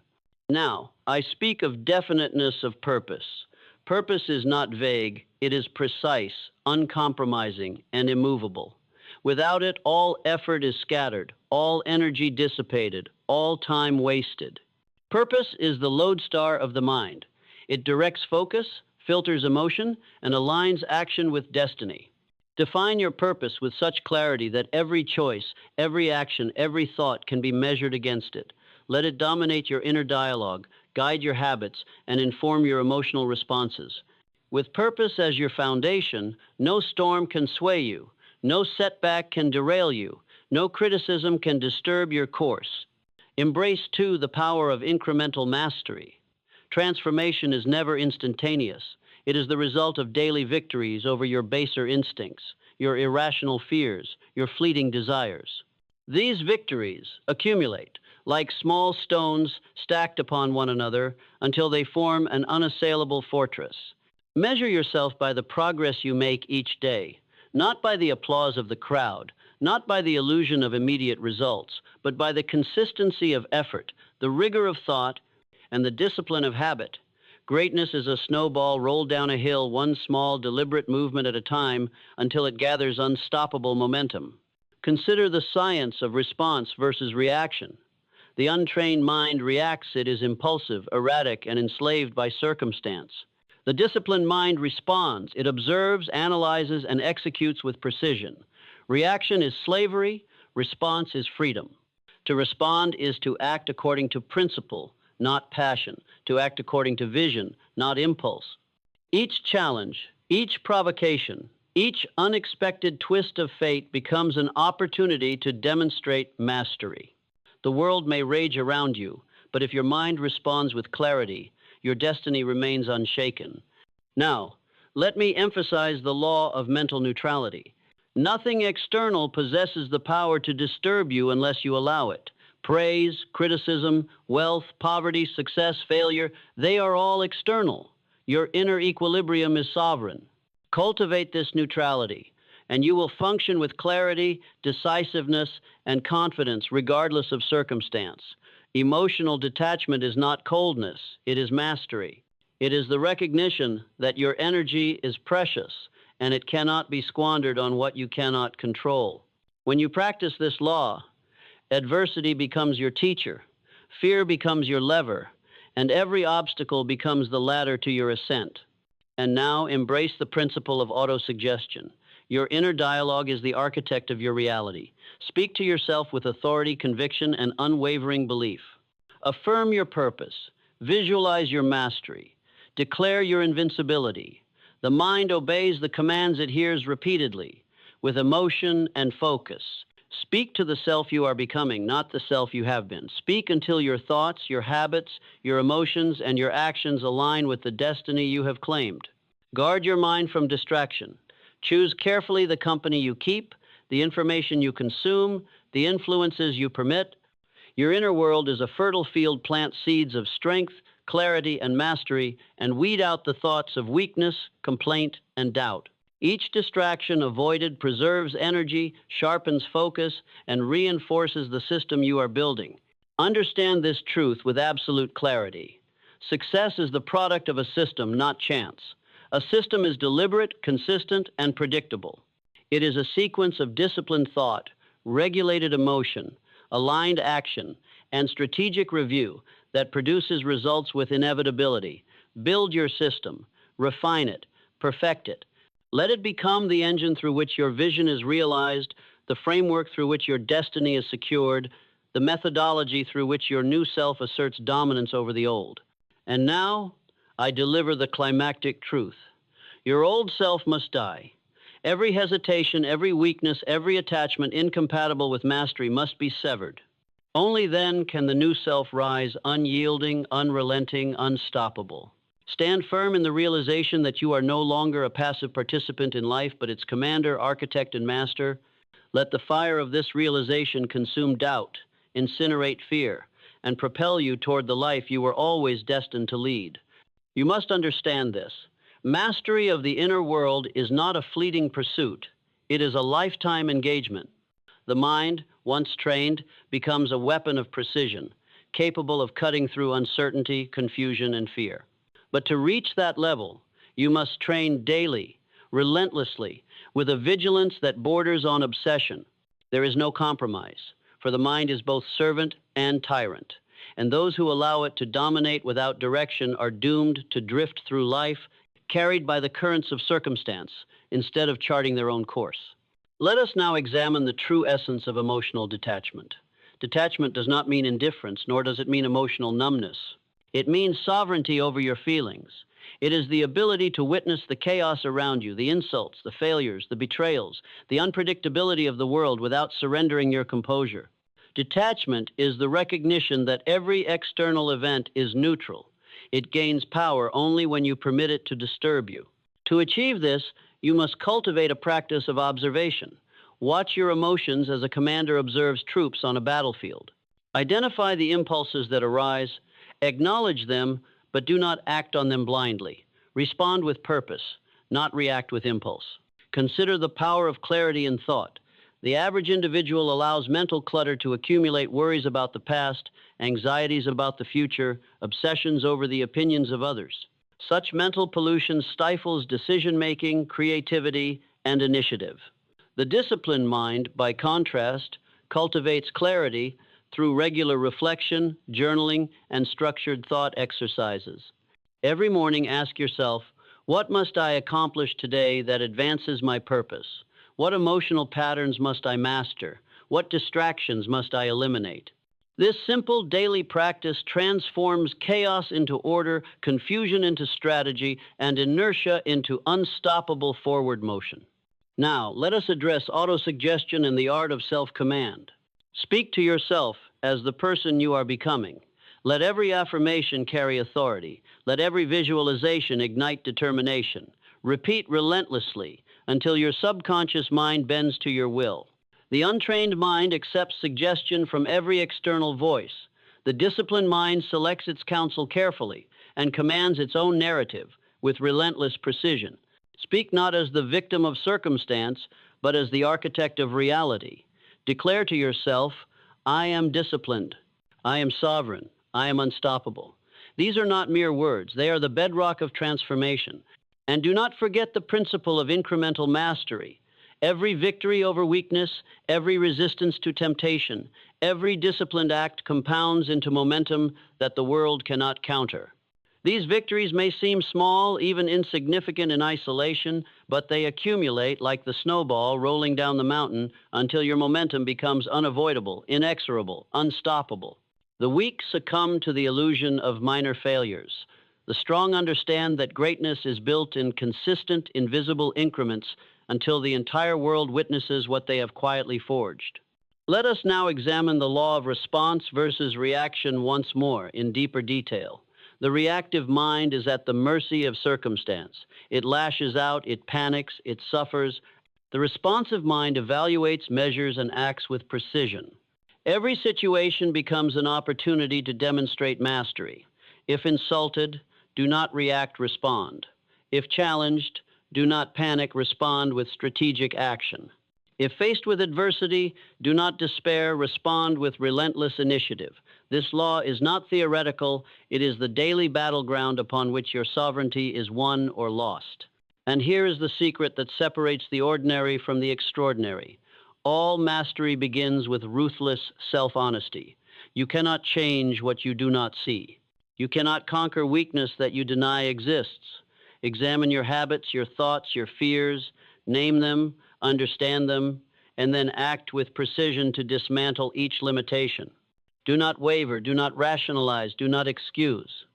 Now, I speak of definiteness of purpose. Purpose is not vague, it is precise, uncompromising, and immovable. Without it, all effort is scattered, all energy dissipated, all time wasted. Purpose is the lodestar of the mind. It directs focus, filters emotion, and aligns action with destiny. Define your purpose with such clarity that every choice, every action, every thought can be measured against it. Let it dominate your inner dialogue, guide your habits, and inform your emotional responses. With purpose as your foundation, no storm can sway you, no setback can derail you, no criticism can disturb your course. Embrace, too, the power of incremental mastery. Transformation is never instantaneous. It is the result of daily victories over your baser instincts, your irrational fears, your fleeting desires. These victories accumulate like small stones stacked upon one another until they form an unassailable fortress. Measure yourself by the progress you make each day, not by the applause of the crowd, not by the illusion of immediate results, but by the consistency of effort, the rigor of thought, and the discipline of habit. Greatness is a snowball rolled down a hill, one small, deliberate movement at a time, until it gathers unstoppable momentum. Consider the science of response versus reaction. The untrained mind reacts. It is impulsive, erratic, and enslaved by circumstance. The disciplined mind responds. It observes, analyzes, and executes with precision. Reaction is slavery. Response is freedom. To respond is to act according to principle, not passion, to act according to vision, not impulse. Each challenge, each provocation, each unexpected twist of fate becomes an opportunity to demonstrate mastery. The world may rage around you, but if your mind responds with clarity, your destiny remains unshaken. Now, let me emphasize the law of mental neutrality. Nothing external possesses the power to disturb you unless you allow it. Praise, criticism, wealth, poverty, success, failure, they are all external. Your inner equilibrium is sovereign. Cultivate this neutrality, and you will function with clarity, decisiveness, and confidence regardless of circumstance. Emotional detachment is not coldness, it is mastery. It is the recognition that your energy is precious and it cannot be squandered on what you cannot control. When you practice this law, adversity becomes your teacher, fear becomes your lever, and every obstacle becomes the ladder to your ascent. And now embrace the principle of autosuggestion. Your inner dialogue is the architect of your reality. Speak to yourself with authority, conviction, and unwavering belief. Affirm your purpose. Visualize your mastery. Declare your invincibility. The mind obeys the commands it hears repeatedly, with emotion and focus. Speak to the self you are becoming, not the self you have been. Speak until your thoughts, your habits, your emotions, and your actions align with the destiny you have claimed. Guard your mind from distraction. Choose carefully the company you keep, the information you consume, the influences you permit. Your inner world is a fertile field. Plant seeds of strength, clarity, and mastery, and weed out the thoughts of weakness, complaint, and doubt. Each distraction avoided preserves energy, sharpens focus, and reinforces the system you are building. Understand this truth with absolute clarity. Success is the product of a system, not chance. A system is deliberate, consistent, and predictable. It is a sequence of disciplined thought, regulated emotion, aligned action, and strategic review that produces results with inevitability. Build your system, refine it, perfect it. Let it become the engine through which your vision is realized, the framework through which your destiny is secured, the methodology through which your new self asserts dominance over the old. And now, I deliver the climactic truth. Your old self must die. Every hesitation, every weakness, every attachment incompatible with mastery must be severed. Only then can the new self rise, unyielding, unrelenting, unstoppable. Stand firm in the realization that you are no longer a passive participant in life, but its commander, architect, and master. Let the fire of this realization consume doubt, incinerate fear, and propel you toward the life you were always destined to lead. You must understand this. Mastery of the inner world is not a fleeting pursuit. It is a lifetime engagement. The mind, once trained, becomes a weapon of precision, capable of cutting through uncertainty, confusion, and fear. But to reach that level, you must train daily, relentlessly, with a vigilance that borders on obsession. There is no compromise, for the mind is both servant and tyrant, and those who allow it to dominate without direction are doomed to drift through life, carried by the currents of circumstance, instead of charting their own course. Let us now examine the true essence of emotional detachment. Detachment does not mean indifference, nor does it mean emotional numbness. It means sovereignty over your feelings. It is the ability to witness the chaos around you, the insults, the failures, the betrayals, the unpredictability of the world without surrendering your composure. Detachment is the recognition that every external event is neutral. It gains power only when you permit it to disturb you. To achieve this, you must cultivate a practice of observation. Watch your emotions as a commander observes troops on a battlefield. Identify the impulses that arise. Acknowledge them, but do not act on them blindly. Respond with purpose, not react with impulse. Consider the power of clarity in thought. The average individual allows mental clutter to accumulate, worries about the past, anxieties about the future, obsessions over the opinions of others. Such mental pollution stifles decision-making, creativity, and initiative. The disciplined mind, by contrast, cultivates clarity through regular reflection, journaling, and structured thought exercises. Every morning, ask yourself, what must I accomplish today that advances my purpose? What emotional patterns must I master? What distractions must I eliminate? This simple daily practice transforms chaos into order, confusion into strategy, and inertia into unstoppable forward motion. Now, let us address autosuggestion and the art of self-command. Speak to yourself as the person you are becoming. Let every affirmation carry authority. Let every visualization ignite determination. Repeat relentlessly until your subconscious mind bends to your will. The untrained mind accepts suggestion from every external voice. The disciplined mind selects its counsel carefully and commands its own narrative with relentless precision. Speak not as the victim of circumstance, but as the architect of reality. Declare to yourself, I am disciplined, I am sovereign, I am unstoppable. These are not mere words, they are the bedrock of transformation. And do not forget the principle of incremental mastery. Every victory over weakness, every resistance to temptation, every disciplined act compounds into momentum that the world cannot counter. These victories may seem small, even insignificant in isolation, but they accumulate like the snowball rolling down the mountain until your momentum becomes unavoidable, inexorable, unstoppable. The weak succumb to the illusion of minor failures. The strong understand that greatness is built in consistent, invisible increments until the entire world witnesses what they have quietly forged. Let us now examine the law of response versus reaction once more in deeper detail. The reactive mind is at the mercy of circumstance. It lashes out, it panics, it suffers. The responsive mind evaluates, measures, and acts with precision. Every situation becomes an opportunity to demonstrate mastery. If insulted, do not react, respond. If challenged, do not panic, respond with strategic action. If faced with adversity, do not despair, respond with relentless initiative. This law is not theoretical, it is the daily battleground upon which your sovereignty is won or lost. And here is the secret that separates the ordinary from the extraordinary. All mastery begins with ruthless self-honesty. You cannot change what you do not see. You cannot conquer weakness that you deny exists. Examine your habits, your thoughts, your fears, name them, understand them, and then act with precision to dismantle each limitation. Do not waver, do not rationalize, do not excuse.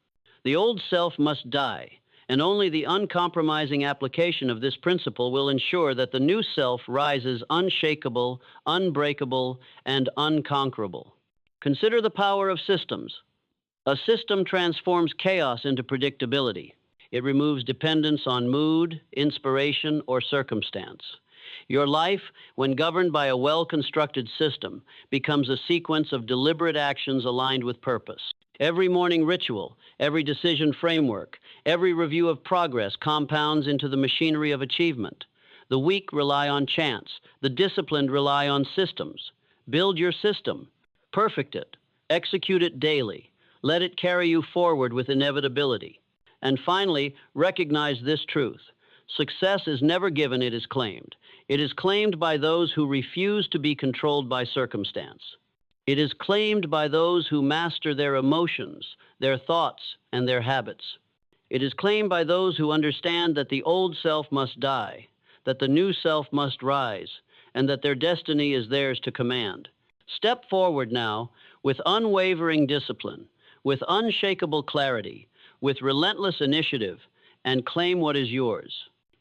The old self must die, and only the uncompromising application of this principle will ensure that the new self rises unshakable, unbreakable, and unconquerable. Consider the power of systems. A system transforms chaos into predictability. It removes dependence on mood, inspiration, or circumstance. Your life, when governed by a well-constructed system, becomes a sequence of deliberate actions aligned with purpose. Every morning ritual, every decision framework, every review of progress compounds into the machinery of achievement. The weak rely on chance. The disciplined rely on systems. Build your system. Perfect it. Execute it daily. Let it carry you forward with inevitability. And finally, recognize this truth. Success is never given, it is claimed. It is claimed by those who refuse to be controlled by circumstance. It is claimed by those who master their emotions, their thoughts, and their habits. It is claimed by those who understand that the old self must die, that the new self must rise, and that their destiny is theirs to command. Step forward now with unwavering discipline, with unshakable clarity, with relentless initiative, and claim what is yours.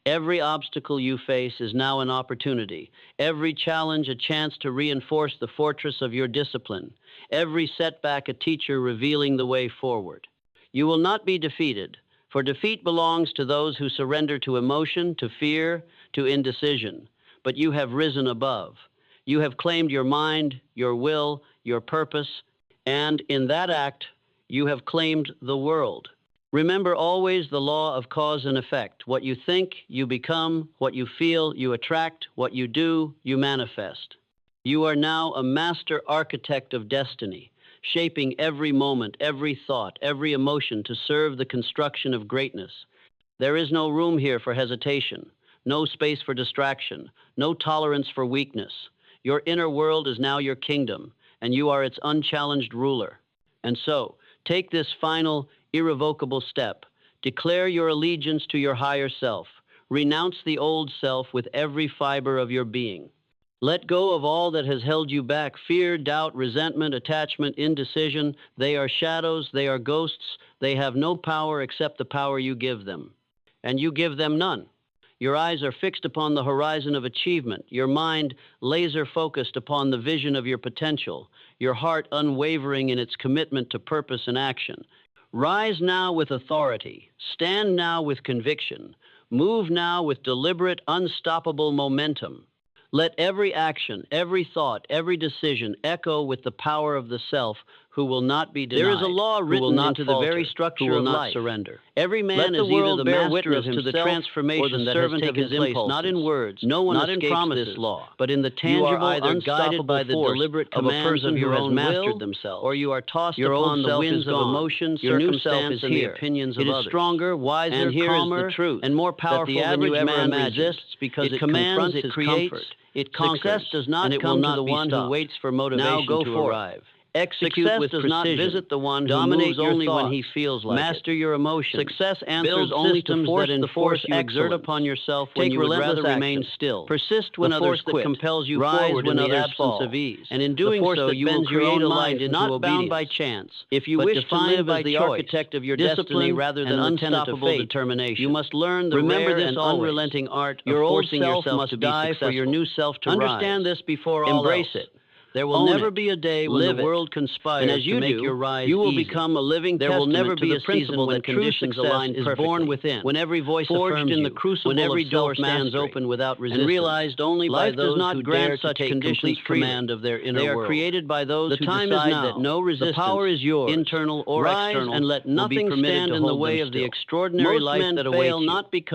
Every obstacle you face is now an opportunity. Every challenge a chance to reinforce the fortress of your discipline. Every setback a teacher revealing the way forward. You will not be defeated, for defeat belongs to those who surrender to emotion, to fear, to indecision. But you have risen above. You have claimed your mind, your will, your purpose, and in that act, you have claimed the world. Remember always the law of cause and effect. What you think, you become. What you feel, you attract. What you do, you manifest. You are now a master architect of destiny, shaping every moment, every thought, every emotion to serve the construction of greatness. There is no room here for hesitation, no space for distraction, no tolerance for weakness. Your inner world is now your kingdom, and you are its unchallenged ruler. And so, take this final, irrevocable step. Declare your allegiance to your higher self. Renounce the old self with every fiber of your being. Let go of all that has held you back. Fear, doubt, resentment, attachment, indecision. They are shadows, they are ghosts. They have no power except the power you give them. And you give them none. Your eyes are fixed upon the horizon of achievement. Your mind laser-focused upon the vision of your potential. Your heart unwavering in its commitment to purpose and action. Rise now with authority. Stand now with conviction. Move now with deliberate, unstoppable momentum. Let every action, every thought, every decision echo with the power of the self who will not be denied. There is a law who will written not into the falter, very who structure will of not life. surrender. Every man Let is the either world the bear master witness of to the himself or transformation the that has servant of taken his place, impulses. not in words, No one not escapes in this promises, law. but in the You are tangible, either guided unstoppable by the force deliberate of a commands person of who your has own mastered will, themselves. or you are tossed Your upon old the self winds is of gone. emotion, Your new self circumstance, is and the here. opinions It of is others. stronger, wiser, And here calmer, is the truth, and more that powerful the than average you ever man imagined. resists because It it commands, confronts it his creates, comfort. it conquers, Success does not and it will come to not the be one who stopped. waits for Now motivation go to forth. arrive. Execute Success with does precision. not visit the one who Dominate moves your only when thoughts. he feels like Master it. your emotions. Success answers Build only to systems force that the force enforce you exert excellence. upon yourself when Take you would relentless rather remain action. still. Persist when The others force that quit. compels you Rise forward when in the others absence fall. of ease. And in The doing force so, that you will bends your create own a mind life into not bound by obedience. chance. If you but wish to defined live by as the choice, architect of your destiny discipline, rather and than the tenant of unstoppable fate, determination, you must learn the remember rare this and always. unrelenting art Your of old forcing self yourself must to be die successful. for your new self to Understand rise. this before all Embrace else. it. There will Own never it. be a day when Live the it. world conspires And as to you make do, your rise you will easy. become a living There will testament never to be the a principle season when that true conditions success align is perfectly. born within, When every voice forged affirms in the you, crucible when every of door stands self-mastery, open without resistance, and realized only by life does those not who grant dare to such take conditions complete freely. command of their inner They are world. created by those The who time is decide now. that no The resistance, power is yours. internal or Rise external, and let will be nothing permitted stand to in the hold way them of the still. extraordinary Most life men that fail awaits you. not because